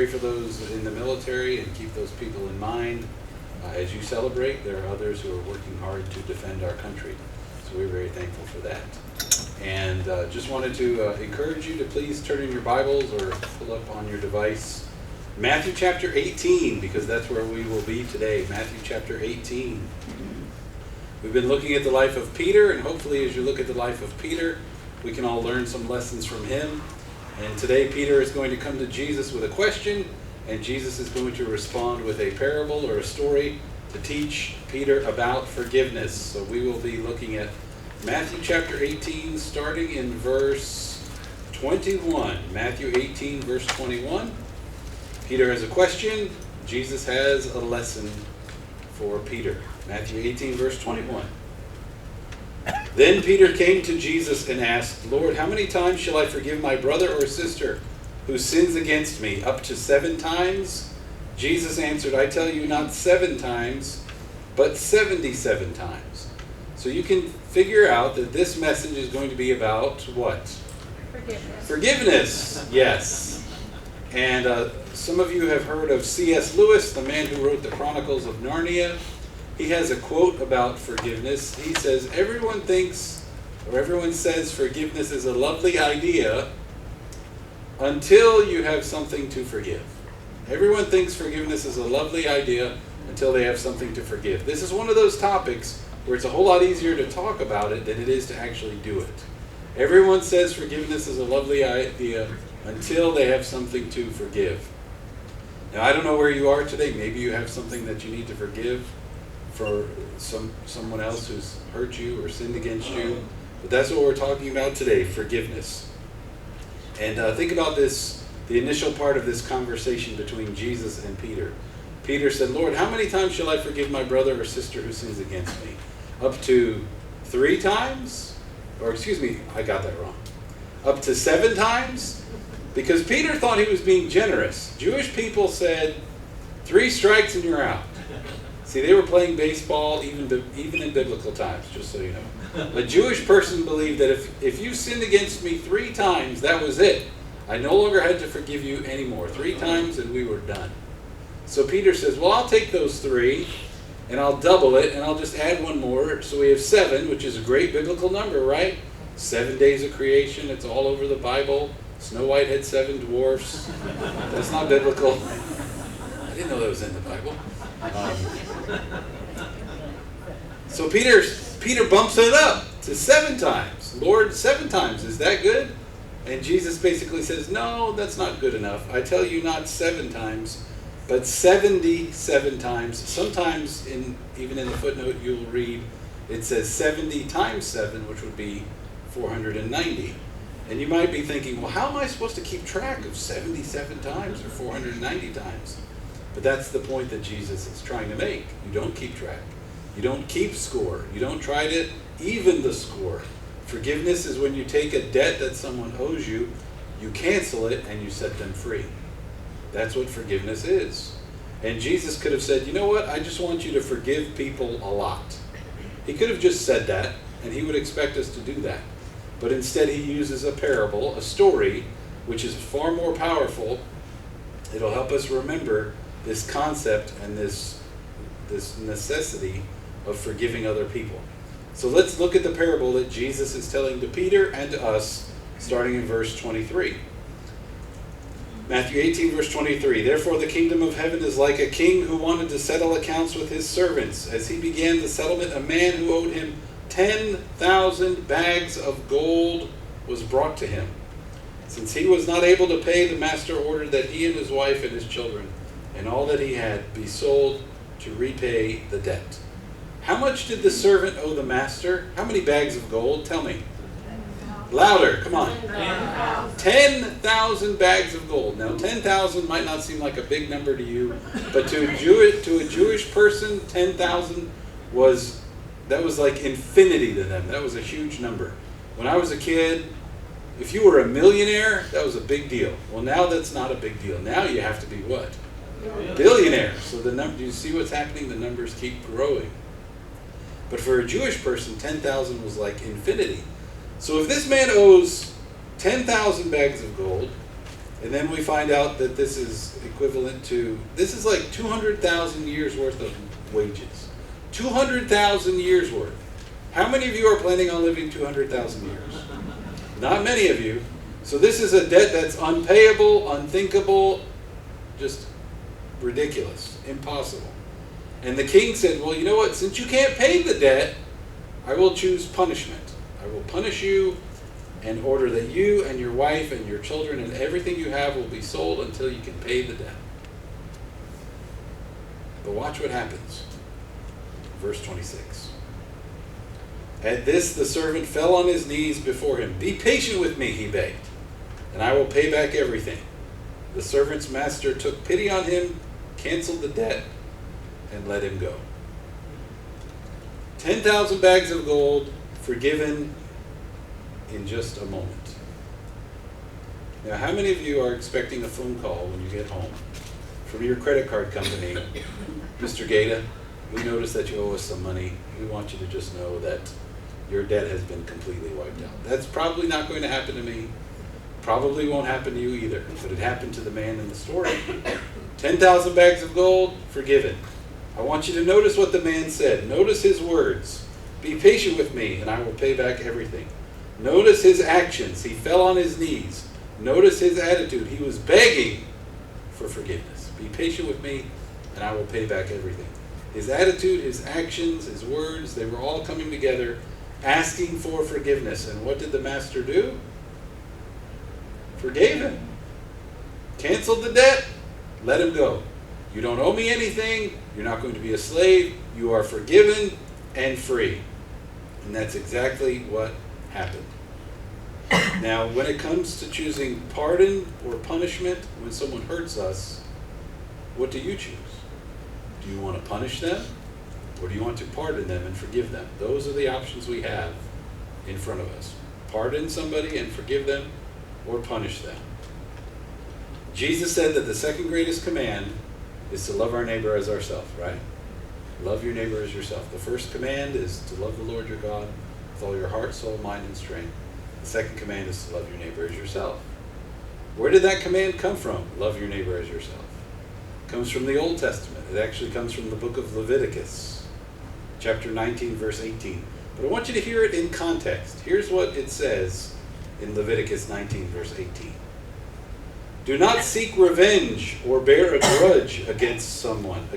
Pray for those in the military and keep those people in mind. As you celebrate, there are others who are working hard to defend our country. So we're very thankful for that. And just wanted to encourage you to please turn in your Bibles or pull up on your device Matthew chapter 18, because that's where we will be today. Matthew chapter 18. We've been looking at the life of Peter, and hopefully as you look at the life of Peter, we can all learn some lessons from him. And today Peter is going to come to Jesus with a question, and Jesus is going to respond with a parable or a story to teach Peter about forgiveness. So we will be looking at Matthew chapter 18, starting in verse 21. Matthew 18, verse 21. Peter has a question. Jesus has a lesson for Peter. Matthew 18, verse 21. Then Peter came to Jesus and asked, Lord, how many times shall I forgive my brother or sister who sins against me? Up to 7 times? Jesus answered, I tell you, not 7 times, but 77 times. So you can figure out that this message is going to be about what? Forgiveness. Forgiveness, yes. And some of you have heard of C.S. Lewis, the man who wrote the Chronicles of Narnia. He has a quote about forgiveness. He says, everyone says forgiveness is a lovely idea until you have something to forgive. Everyone thinks forgiveness is a lovely idea until they have something to forgive. This is one of those topics where it's a whole lot easier to talk about it than it is to actually do it. Everyone says forgiveness is a lovely idea until they have something to forgive. Now, I don't know where you are today. Maybe you have something that you need to forgive for someone else who's hurt you or sinned against you. But that's what we're talking about today, forgiveness. And think about this, the initial part of this conversation between Jesus and Peter. Peter said, Lord, how many times shall I forgive my brother or sister who sins against me? Up to 3 times? Or excuse me, I got that wrong. Up to 7 times? Because Peter thought he was being generous. Jewish people said, 3 strikes and you're out. See, they were playing baseball even in biblical times, just so you know. A Jewish person believed that if you sinned against me 3 times, that was it. I no longer had to forgive you anymore. 3 times and we were done. So Peter says, well, I'll take those 3 and I'll double it and I'll just add 1 more. So we have 7, which is a great biblical number, right? 7 days of creation. It's all over the Bible. Snow White had 7 dwarfs. That's not biblical. I didn't know that was in the Bible. So Peter bumps it up to 7 times. Lord, 7 times, is that good? And Jesus basically says, no, that's not good enough. I tell you, not 7 times, but 77 times. Sometimes, even in the footnote you'll read, it says 70 times 7, which would be 490. And you might be thinking, well, how am I supposed to keep track of 77 times or 490 times? But that's the point that Jesus is trying to make. You don't keep track. You don't keep score. You don't try to even the score. Forgiveness is when you take a debt that someone owes you, you cancel it, and you set them free. That's what forgiveness is. And Jesus could have said, you know what? I just want you to forgive people a lot. He could have just said that, and he would expect us to do that. But instead he uses a parable, a story, which is far more powerful. It'll help us remember this concept and this necessity of forgiving other people. So let's look at the parable that Jesus is telling to Peter and to us, starting in verse 23. Matthew 18, verse 23. Therefore the kingdom of heaven is like a king who wanted to settle accounts with his servants. As he began the settlement, a man who owed him 10,000 bags of gold was brought to him. Since he was not able to pay, the master ordered that he and his wife and his children and all that he had be sold to repay the debt. How much did the servant owe the master? How many bags of gold? Tell me. Louder, come on. 10,000 bags of gold. Now, 10,000 might not seem like a big number to you, but to a Jewish person, 10,000 was like infinity to them. That was a huge number. When I was a kid, if you were a millionaire, that was a big deal. Well, now that's not a big deal. Now you have to be what? Billionaire. So do you see what's happening? The numbers keep growing. But for a Jewish person, 10,000 was like infinity. So if this man owes 10,000 bags of gold, And then we find out that this is equivalent to, this is like 200,000 years worth of wages. 200,000 years worth. How many of you are planning on living 200,000 years? Not many of you. So this is a debt that's unpayable, unthinkable, just ridiculous, impossible. And the king said, well, you know what? Since you can't pay the debt, I will choose punishment. I will punish you in order that you and your wife and your children and everything you have will be sold until you can pay the debt. But watch what happens. Verse 26. At this, the servant fell on his knees before him. Be patient with me, he begged, and I will pay back everything. The servant's master took pity on him, canceled the debt, and let him go. 10,000 bags of gold forgiven in just a moment. Now, how many of you are expecting a phone call when you get home from your credit card company? Mr. Gata, we noticed that you owe us some money. We want you to just know that your debt has been completely wiped out. That's probably not going to happen to me. Probably won't happen to you either, but it happened to the man in the story. 10,000 bags of gold, forgiven. I want you to notice what the man said. Notice his words. Be patient with me, and I will pay back everything. Notice his actions. He fell on his knees. Notice his attitude. He was begging for forgiveness. Be patient with me, and I will pay back everything. His attitude, his actions, his words, they were all coming together, asking for forgiveness. And what did the master do? Forgave him. Canceled the debt. Let him go. You don't owe me anything. You're not going to be a slave. You are forgiven and free. And that's exactly what happened. Now, when it comes to choosing pardon or punishment when someone hurts us, what do you choose? Do you want to punish them, or do you want to pardon them and forgive them? Those are the options we have in front of us. Pardon somebody and forgive them, or punish them. Jesus said that the second greatest command is to love our neighbor as ourselves, right? Love your neighbor as yourself. The first command is to love the Lord your God with all your heart, soul, mind, and strength. The second command is to love your neighbor as yourself. Where did that command come from? Love your neighbor as yourself. It comes from the Old Testament. It actually comes from the book of Leviticus, chapter 19, verse 18. But I want you to hear it in context. Here's what it says in Leviticus 19, verse 18. Do not seek revenge or bear a grudge against anyone.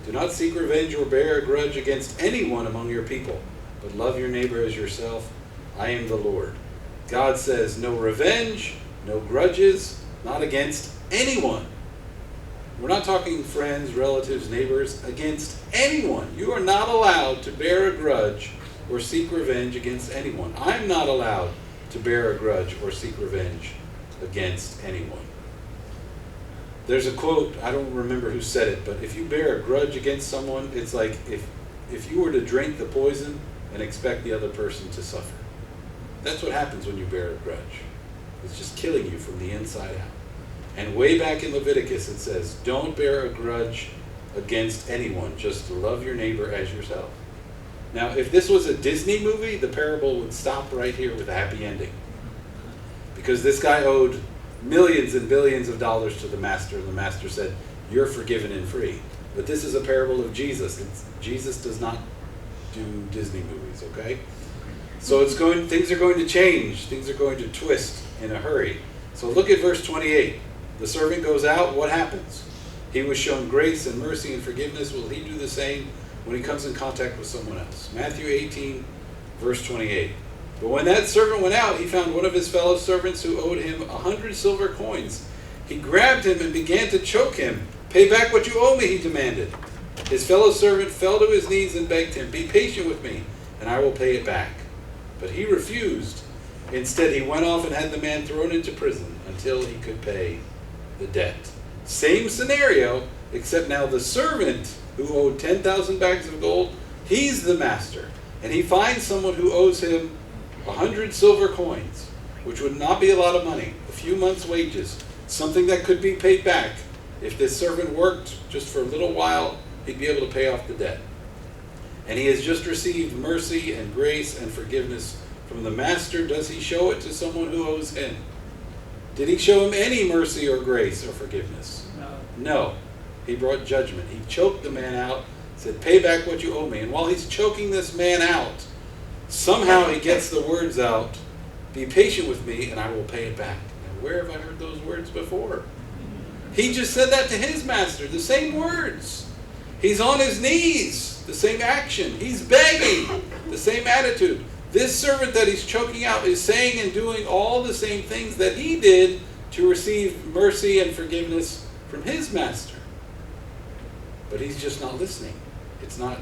Do not seek revenge or bear a grudge against anyone among your people, but love your neighbor as yourself. I am the Lord. God says no revenge, no grudges, not against anyone. We're not talking friends, relatives, neighbors, against anyone. You are not allowed to bear a grudge or seek revenge against anyone. I'm not allowed to bear a grudge or seek revenge against anyone. There's a quote, I don't remember who said it, but if you bear a grudge against someone, it's like if you were to drink the poison and expect the other person to suffer. That's what happens when you bear a grudge. It's just killing you from the inside out. And way back in Leviticus it says, don't bear a grudge against anyone, just love your neighbor as yourself. Now, if this was a Disney movie, the parable would stop right here with a happy ending. Because this guy owed millions and billions of dollars to the master, and the master said, you're forgiven and free. But this is a parable of Jesus. Jesus does not do Disney movies, okay? So things are going to change. Things are going to twist in a hurry. So look at verse 28. The servant goes out, what happens? He was shown grace and mercy and forgiveness. Will he do the same when he comes in contact with someone else? Matthew 18, verse 28. But when that servant went out, he found one of his fellow servants who owed him 100 silver coins. He grabbed him and began to choke him. Pay back what you owe me, he demanded. His fellow servant fell to his knees and begged him, be patient with me, and I will pay it back. But he refused. Instead, he went off and had the man thrown into prison until he could pay the debt. Same scenario, except now the servant who owed 10,000 bags of gold, he's the master. And he finds someone who owes him 100 silver coins, which would not be a lot of money, a few months' wages, something that could be paid back. If this servant worked just for a little while, he'd be able to pay off the debt. And he has just received mercy and grace and forgiveness from the master. Does he show it to someone who owes him? Did he show him any mercy or grace or forgiveness? No. He brought judgment. He choked the man out, said, pay back what you owe me. And while he's choking this man out, somehow he gets the words out, be patient with me and I will pay it back. Now, where have I heard those words before? He just said that to his master, the same words. He's on his knees, the same action. He's begging, the same attitude. This servant that he's choking out is saying and doing all the same things that he did to receive mercy and forgiveness from his master. But he's just not listening. It's not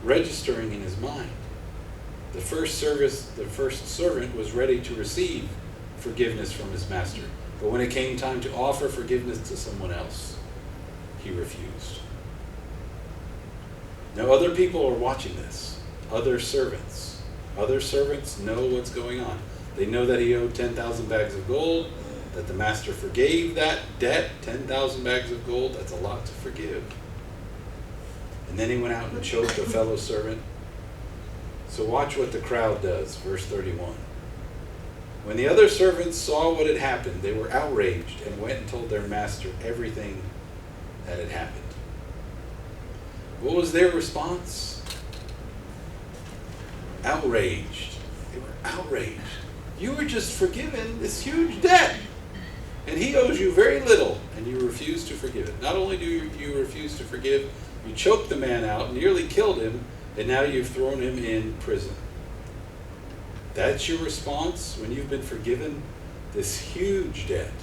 registering in his mind. The first servant was ready to receive forgiveness from his master. But when it came time to offer forgiveness to someone else, he refused. Now other people are watching this. Other servants. Other servants know what's going on. They know that he owed 10,000 bags of gold, that the master forgave that debt, 10,000 bags of gold. That's a lot to forgive. And then he went out and choked a fellow servant. So watch what the crowd does, verse 31. When the other servants saw what had happened, they were outraged and went and told their master everything that had happened. What was their response? Outraged. They were outraged. You were just forgiven this huge debt, and he owes you very little, and you refuse to forgive it. Not only do you refuse to forgive, you choked the man out, nearly killed him, and now you've thrown him in prison. That's your response when you've been forgiven this huge debt.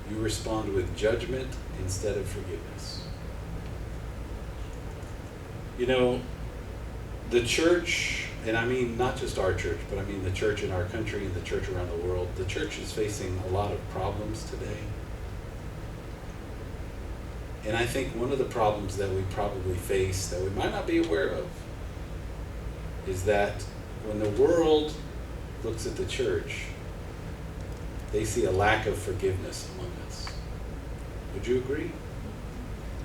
You respond with judgment instead of forgiveness. You know, the church, and I mean not just our church, but I mean the church in our country and the church around the world, the church is facing a lot of problems today. And I think one of the problems that we probably face that we might not be aware of is that when the world looks at the church, they see a lack of forgiveness among us. Would you agree?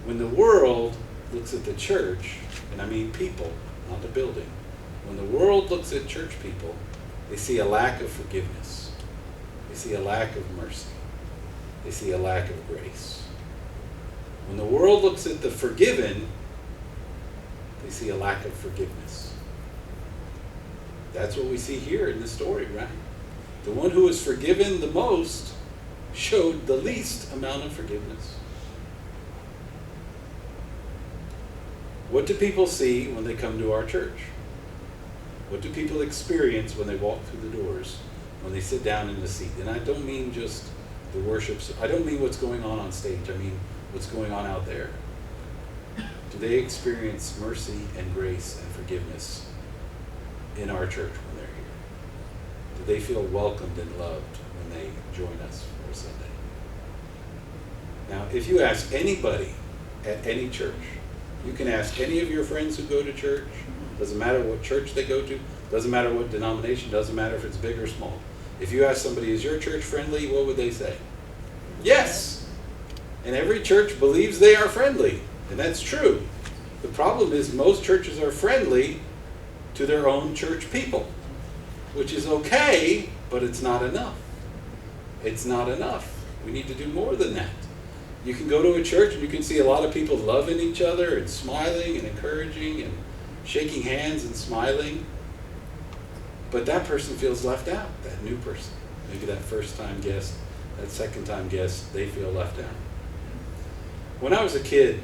When the world looks at the church, and I mean people, not the building, when the world looks at church people, they see a lack of forgiveness. They see a lack of mercy. They see a lack of grace. When the world looks at the forgiven, they see a lack of forgiveness. That's what we see here in this story, right? The one who was forgiven the most showed the least amount of forgiveness. What do people see when they come to our church? What do people experience when they walk through the doors, when they sit down in the seat? And I don't mean just the worship. I don't mean what's going on stage. I mean what's going on out there. Do they experience mercy and grace and forgiveness in our church when they're here? Do they feel welcomed and loved when they join us for a Sunday? Now, if you ask anybody at any church, you can ask any of your friends who go to church, doesn't matter what church they go to, doesn't matter what denomination, doesn't matter if it's big or small. If you ask somebody, is your church friendly, what would they say? Yes! And every church believes they are friendly, and that's true. The problem is most churches are friendly to their own church people, which is okay, but it's not enough. It's not enough. We need to do more than that. You can go to a church and you can see a lot of people loving each other and smiling and encouraging and shaking hands and smiling, but that person feels left out, that new person. Maybe that first-time guest, that second-time guest, they feel left out. When I was a kid,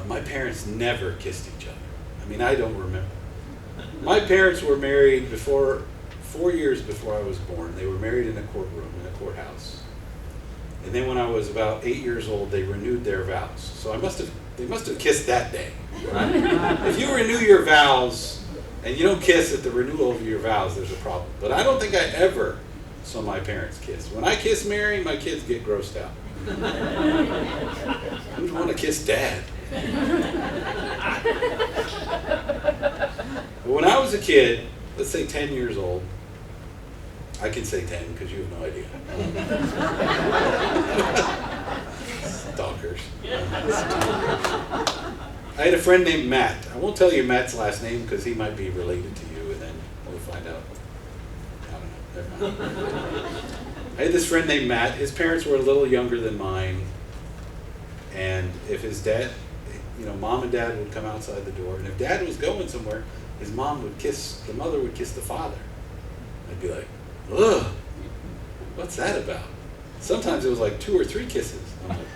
my parents never kissed each other. I mean, I don't remember. My parents were married 4 years before I was born. They were married in a courtroom, in a courthouse. And then when I was about 8 years old, they renewed their vows. So they must have kissed that day. Right? If you renew your vows and you don't kiss at the renewal of your vows, there's a problem. But I don't think I ever saw my parents kiss. When I kiss Mary, my kids get grossed out. Who'd want to kiss Dad? But when I was a kid, let's say 10 years old, I can say 10 because you have no idea. Stalkers. I had a friend named Matt. I won't tell you Matt's last name because he might be related to you, and then we'll find out. I don't know. Never mind. I had this friend named Matt. His parents were a little younger than mine. And if his dad, mom and dad would come outside the door. And if dad was going somewhere, the mother would kiss the father. I'd be like, ugh, what's that about? Sometimes it was like 2 or 3 kisses. I'm like,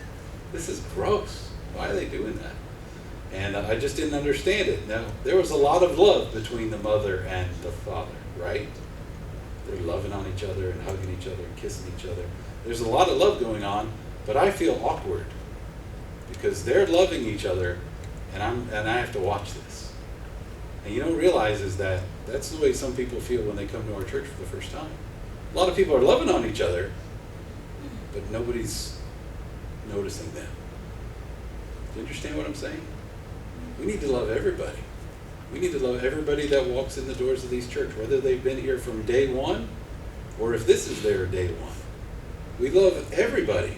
this is gross. Why are they doing that? And I just didn't understand it. Now, there was a lot of love between the mother and the father, right? They're loving on each other and hugging each other and kissing each other. There's a lot of love going on, but I feel awkward because they're loving each other and I have to watch this. And you don't realize is that that's the way some people feel when they come to our church for the first time. A lot of people are loving on each other, but nobody's noticing them. Do you understand what I'm saying? We need to love everybody. We need to love everybody that walks in the doors of these church, whether they've been here from day one or if this is their day one. We love everybody.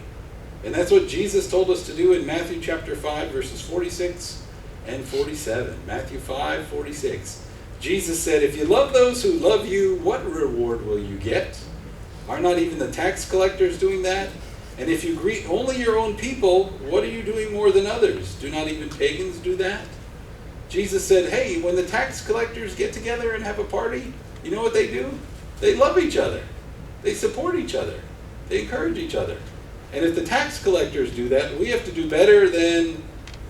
And that's what Jesus told us to do in Matthew chapter 5, verses 46 and 47. Matthew 5:46. Jesus said, if you love those who love you, what reward will you get? Are not even the tax collectors doing that? And if you greet only your own people, what are you doing more than others? Do not even pagans do that? Jesus said, hey, when the tax collectors get together and have a party, you know what they do? They love each other. They support each other. They encourage each other. And if the tax collectors do that, we have to do better than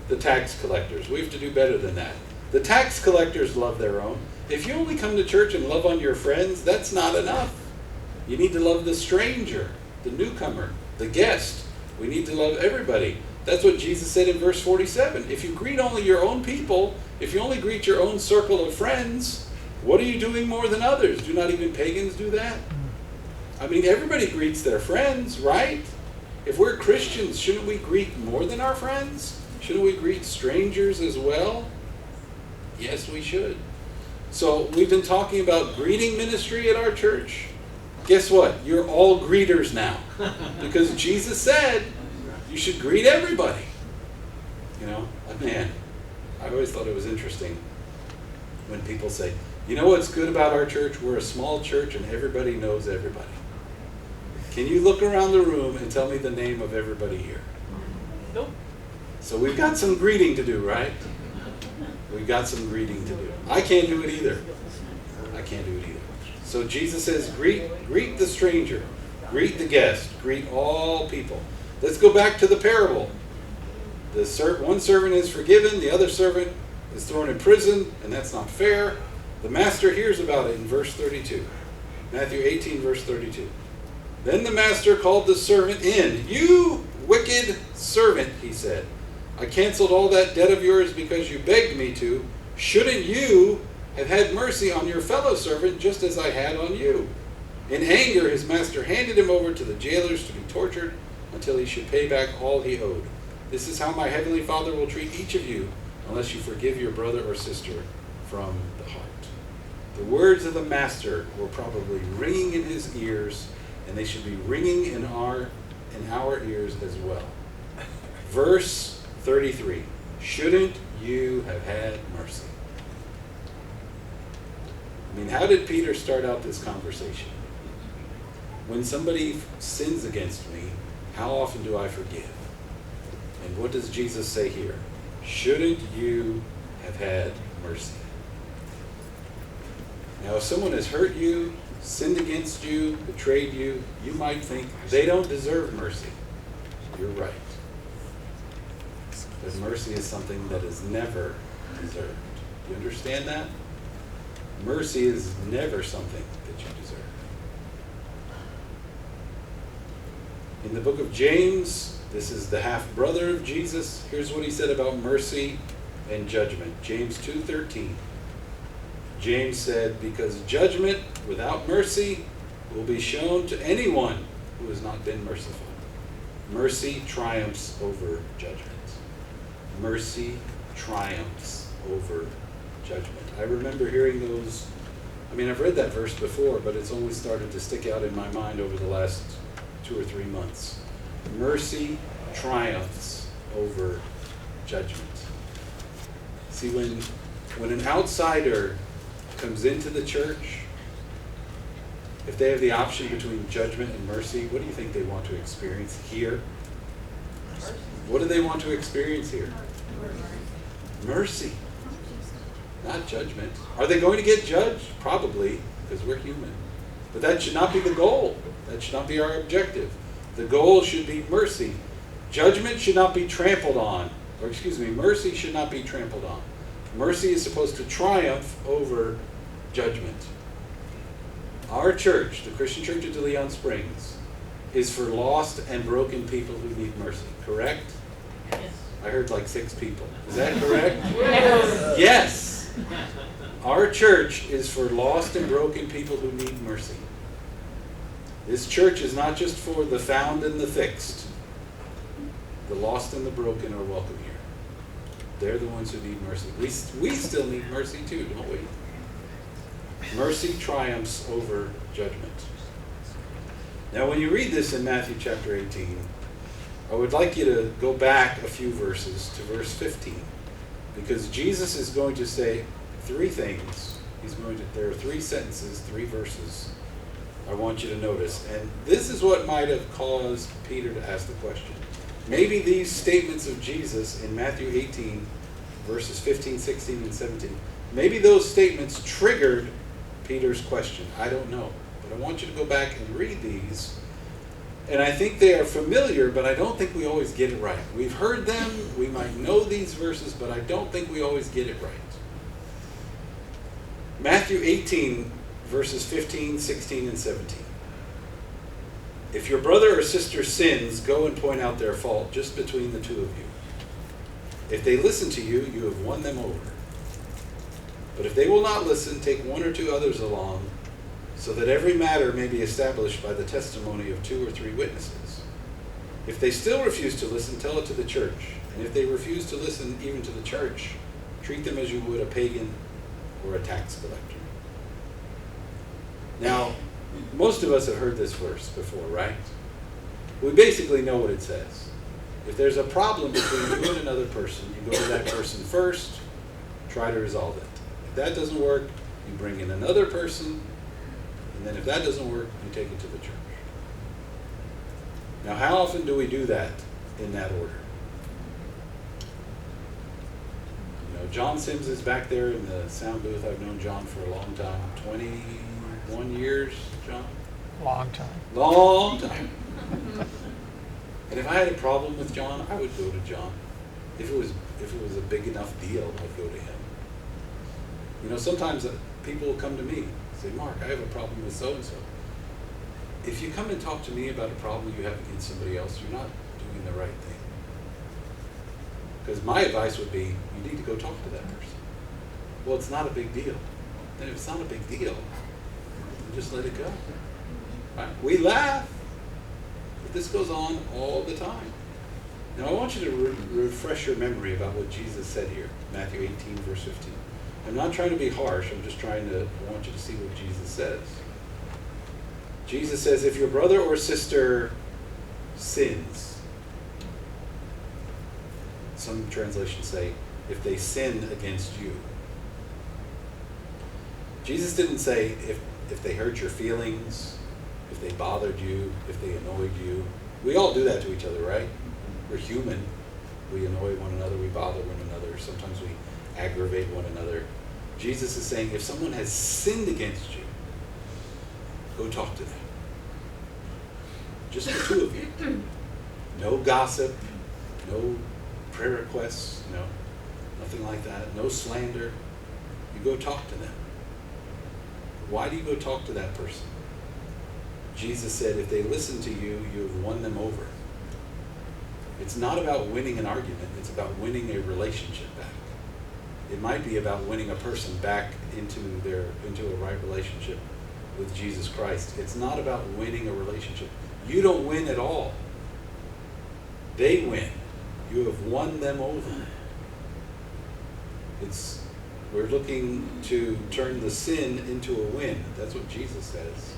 the tax collectors. We have to do better than that. The tax collectors love their own. If you only come to church and love on your friends, that's not enough. You need to love the stranger, the newcomer, the guest. We need to love everybody. That's what Jesus said in verse 47. If you greet only your own people, if you only greet your own circle of friends, what are you doing more than others? Do not even pagans do that? I mean, everybody greets their friends, right? If we're Christians, shouldn't we greet more than our friends? Shouldn't we greet strangers as well? Yes, we should. So we've been talking about greeting ministry at our church. Guess what? You're all greeters now. Because Jesus said you should greet everybody. Man, I always thought it was interesting when people say, you know what's good about our church? We're a small church and everybody knows everybody. Can you look around the room and tell me the name of everybody here? Nope. So we've got some greeting to do, right? We've got some greeting to do. I can't do it either. So Jesus says, greet the stranger, greet the guest, greet all people. Let's go back to the parable. One servant is forgiven, the other servant is thrown in prison, and that's not fair. The master hears about it in verse 32. Matthew 18, verse 32. Then the master called the servant in. You wicked servant, he said. I canceled all that debt of yours because you begged me to. Shouldn't you have had mercy on your fellow servant just as I had on you? In anger, his master handed him over to the jailers to be tortured until he should pay back all he owed. This is how my heavenly Father will treat each of you unless you forgive your brother or sister from the heart. The words of the master were probably ringing in his ears, and they should be ringing in our ears as well. Verse 33. Shouldn't you have had mercy? I mean, how did Peter start out this conversation? When somebody sins against me, how often do I forgive? And what does Jesus say here? Shouldn't you have had mercy? Now, if someone has hurt you, sinned against you, betrayed you, you might think they don't deserve mercy. You're right. But mercy is something that is never deserved. Do you understand that? Mercy is never something that you deserve. In the book of James, this is the half-brother of Jesus. Here's what he said about mercy and judgment. James 2:13. James said, because judgment without mercy will be shown to anyone who has not been merciful. Mercy triumphs over judgment. Mercy triumphs over judgment. I remember hearing those. I've read that verse before, but it's only started to stick out in my mind over the last 2 or 3 months. Mercy triumphs over judgment. See, when an outsider comes into the church, if they have the option between judgment and mercy, what do you think they want to experience here? What do they want to experience here? Mercy, not judgment. Are they going to get judged? Probably, because we're human. But that should not be the goal. That should not be our objective. The goal should be mercy. Judgment should not be trampled on. Mercy should not be trampled on. Mercy is supposed to triumph over judgment. Our church, the Christian Church of DeLeon Springs, is for lost and broken people who need mercy, correct? Yes. I heard like 6 people. Is that correct? Yes. Yes. Our church is for lost and broken people who need mercy. This church is not just for the found and the fixed. The lost and the broken are welcome here. They're the ones who need mercy. We still need mercy too, don't we? Mercy triumphs over judgment. Now, when you read this in Matthew chapter 18, I would like you to go back a few verses to verse 15, because Jesus is going to say 3 things. There are 3 sentences, 3 verses I want you to notice. And this is what might have caused Peter to ask the question. Maybe these statements of Jesus in Matthew 18, verses 15, 16, and 17, maybe those statements triggered Peter's question. I don't know. But I want you to go back and read these. And I think they are familiar, but I don't think we always get it right. We've heard them, we might know these verses, but I don't think we always get it right. Matthew 18, verses 15, 16, and 17. If your brother or sister sins, go and point out their fault just between the 2 of you. If they listen to you, you have won them over. But if they will not listen, take 1 or 2 others along, so that every matter may be established by the testimony of 2 or 3 witnesses. If they still refuse to listen, tell it to the church. And if they refuse to listen even to the church, treat them as you would a pagan or a tax collector. Now, most of us have heard this verse before, right? We basically know what it says. If there's a problem between you and another person, you go to that person first, try to resolve it. If that doesn't work, you bring in another person, and then if that doesn't work, you take it to the church. Now, how often do we do that in that order? You know, John Sims is back there in the sound booth. I've known John for a long time. 21 years, John? Long time. Long time. And if I had a problem with John, I would go to John. If it was a big enough deal, I'd go to him. You know, sometimes people will come to me and say, Mark, I have a problem with so-and-so. If you come and talk to me about a problem you have against somebody else, you're not doing the right thing. Because my advice would be, you need to go talk to that person. Well, it's not a big deal. Then if it's not a big deal, just let it go. Right? We laugh, but this goes on all the time. Now I want you to refresh your memory about what Jesus said here, Matthew 18, verse 15. I'm not trying to be harsh, I want you to see what Jesus says. Jesus says, if your brother or sister sins, some translations say, if they sin against you. Jesus didn't say if they hurt your feelings, if they bothered you, if they annoyed you. We all do that to each other, right? We're human. We annoy one another, we bother one another. Sometimes we aggravate one another. Jesus is saying, if someone has sinned against you, go talk to them. Just the 2 of you. No gossip, no prayer requests, nothing like that. No slander. You go talk to them. Why do you go talk to that person? Jesus said, if they listen to you, you have won them over. It's not about winning an argument, it's about winning a relationship back. It might be about winning a person back into a right relationship with Jesus Christ. It's not about winning a relationship. You don't win at all. They win. You have won them over. We're looking to turn the sin into a win. That's what Jesus says.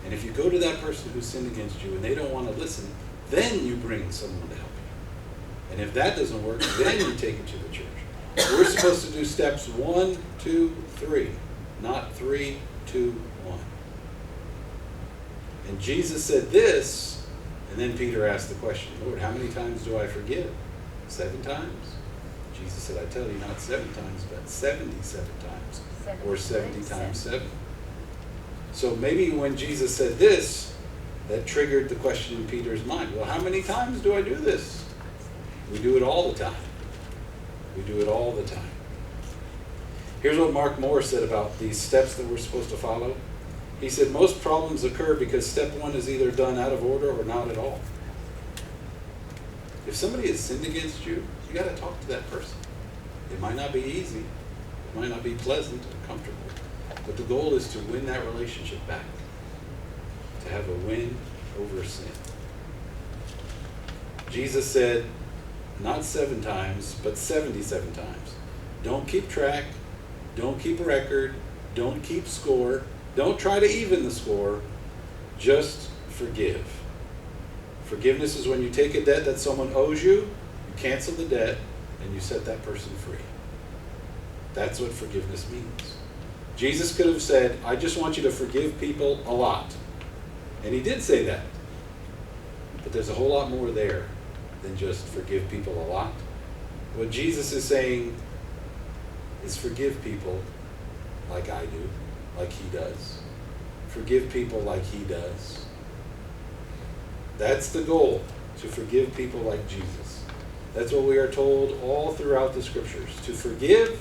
And if you go to that person who sinned against you and they don't want to listen, then you bring someone to help you. And if that doesn't work, then you take it to the church. We're supposed to do steps 1, 2, 3, not 3, 2, 1. And Jesus said this, and then Peter asked the question, Lord, how many times do I forgive? 7 times? Jesus said, I tell you, not 7 times, but 77 times, or 70 times 7. So maybe when Jesus said this, that triggered the question in Peter's mind. Well, how many times do I do this? We do it all the time. We do it all the time. Here's what Mark Moore said about these steps that we're supposed to follow. He said, most problems occur because step 1 is either done out of order or not at all. If somebody has sinned against you, you got to talk to that person. It might not be easy. It might not be pleasant or comfortable. But the goal is to win that relationship back. To have a win over sin. Jesus said, not 7 times, but 77 times. Don't keep track. Don't keep a record. Don't keep score. Don't try to even the score. Just forgive. Forgiveness is when you take a debt that someone owes you, you cancel the debt, and you set that person free. That's what forgiveness means. Jesus could have said, I just want you to forgive people a lot. And he did say that. But there's a whole lot more there than just forgive people a lot. What Jesus is saying is forgive people like I do, like he does. Forgive people like he does. That's the goal, to forgive people like Jesus. That's what we are told all throughout the scriptures, to forgive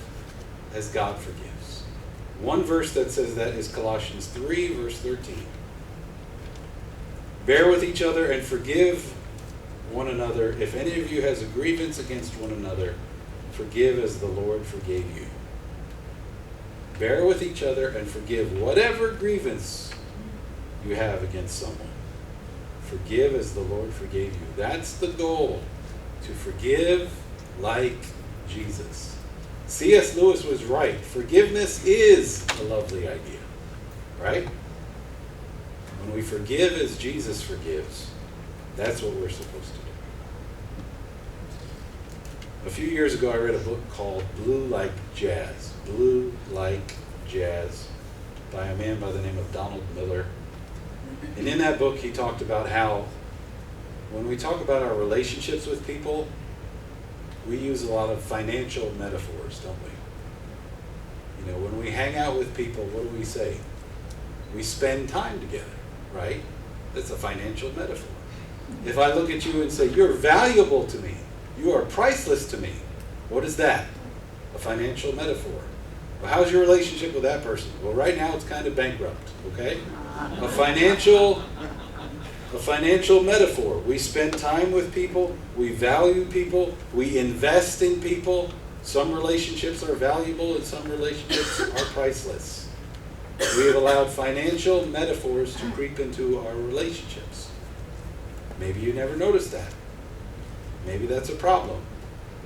as God forgives. One verse that says that is Colossians 3, verse 13. Bear with each other and forgive one another. If any of you has a grievance against one another, forgive as the Lord forgave you. Bear with each other and forgive whatever grievance you have against someone. Forgive as the Lord forgave you. That's the goal, to forgive like Jesus. C.S. Lewis was right. Forgiveness is a lovely idea, right? When we forgive as Jesus forgives, that's what we're supposed to do. A few years ago, I read a book called Blue Like Jazz. Blue Like Jazz, by a man by the name of Donald Miller. And in that book, he talked about how when we talk about our relationships with people, we use a lot of financial metaphors, don't we? You know, when we hang out with people, what do we say? We spend time together, right? That's a financial metaphor. If I look at you and say, you're valuable to me, you are priceless to me, what is that? A financial metaphor. Well, how's your relationship with that person? Well, right now it's kind of bankrupt, okay? A financial metaphor. We spend time with people, we value people, we invest in people. Some relationships are valuable and some relationships are priceless. We have allowed financial metaphors to creep into our relationships. Maybe you never noticed that. Maybe that's a problem.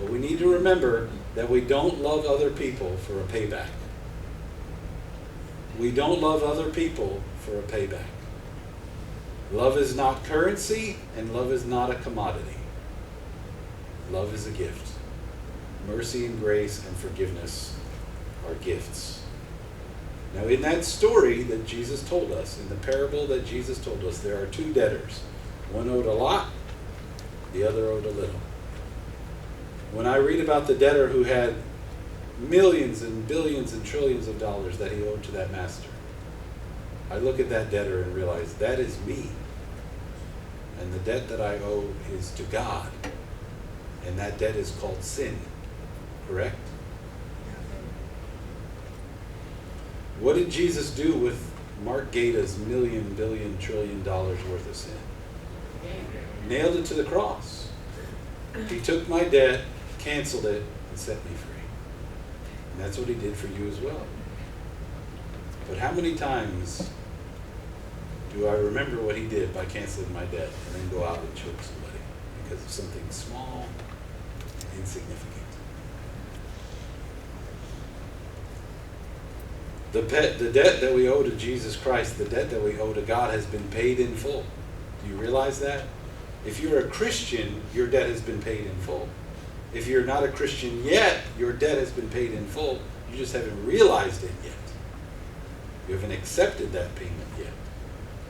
But we need to remember that we don't love other people for a payback. We don't love other people for a payback. Love is not currency, and love is not a commodity. Love is a gift. Mercy and grace and forgiveness are gifts. Now, in that story that Jesus told us, in the parable that Jesus told us, there are 2 debtors. One owed a lot, the other owed a little. When I read about the debtor who had millions and billions and trillions of dollars that he owed to that master, I look at that debtor and realize that is me. And the debt that I owe is to God. And that debt is called sin. Correct? What did Jesus do with Mark Gata's million, billion, trillion dollars worth of sin? Nailed it to the cross. He took my debt, canceled it, and set me free. And that's what he did for you as well. But how many times do I remember what he did by canceling my debt and then go out and choke somebody because of something small and insignificant? The debt that we owe to Jesus Christ, the debt that we owe to God, has been paid in full. Do you realize that? If you're a Christian, your debt has been paid in full. If you're not a Christian yet, your debt has been paid in full. You just haven't realized it yet. You haven't accepted that payment yet.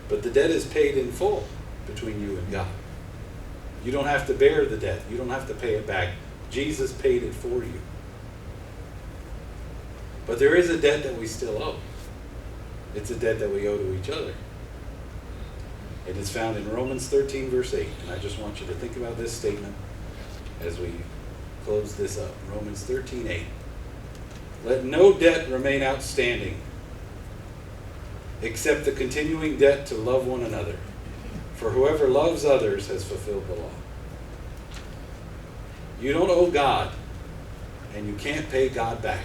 But the debt is paid in full between you and God. You don't have to bear the debt. You don't have to pay it back. Jesus paid it for you. But there is a debt that we still owe. It's a debt that we owe to each other. It is found in Romans 13, verse 8. And I just want you to think about this statement as we close this up. Romans 13, 8. Let no debt remain outstanding except the continuing debt to love one another. For whoever loves others has fulfilled the law. You don't owe God, and you can't pay God back.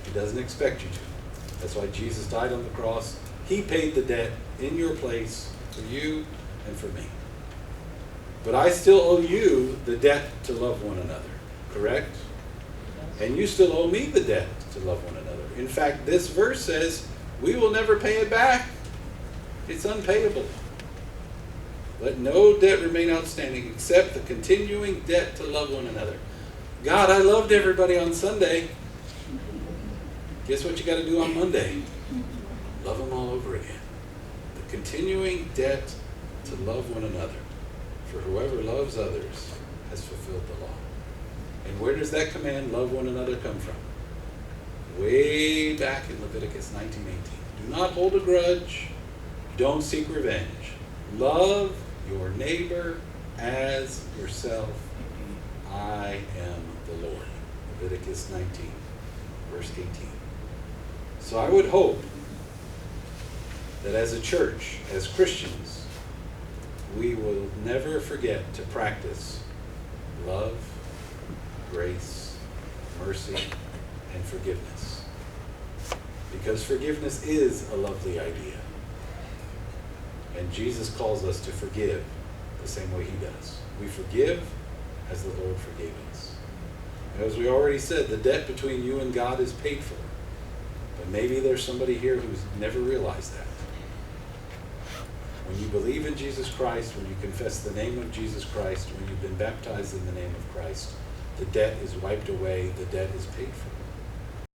He doesn't expect you to. That's why Jesus died on the cross. He paid the debt in your place for you and for me. But I still owe you the debt to love one another, correct? And you still owe me the debt to love one another. In fact, this verse says we will never pay it back. It's unpayable. Let no debt remain outstanding except the continuing debt to love one another. God, I loved everybody on Sunday. Guess what you got to do on Monday? Love them all over again. The continuing debt to love one another. For whoever loves others has fulfilled the law. And where does that command, love one another, come from? Way back in Leviticus 19:18. Do not hold a grudge. Don't seek revenge. Love your neighbor as yourself. I am the Lord. Leviticus 19, verse 18. So I would hope that as a church, as Christians, we will never forget to practice love, grace, mercy, and forgiveness. Because forgiveness is a lovely idea. And Jesus calls us to forgive the same way he does. We forgive as the Lord forgave us. As we already said, the debt between you and God is paid for. But maybe there's somebody here who's never realized that. When you believe in Jesus Christ, when you confess the name of Jesus Christ, when you've been baptized in the name of Christ, the debt is wiped away, the debt is paid for.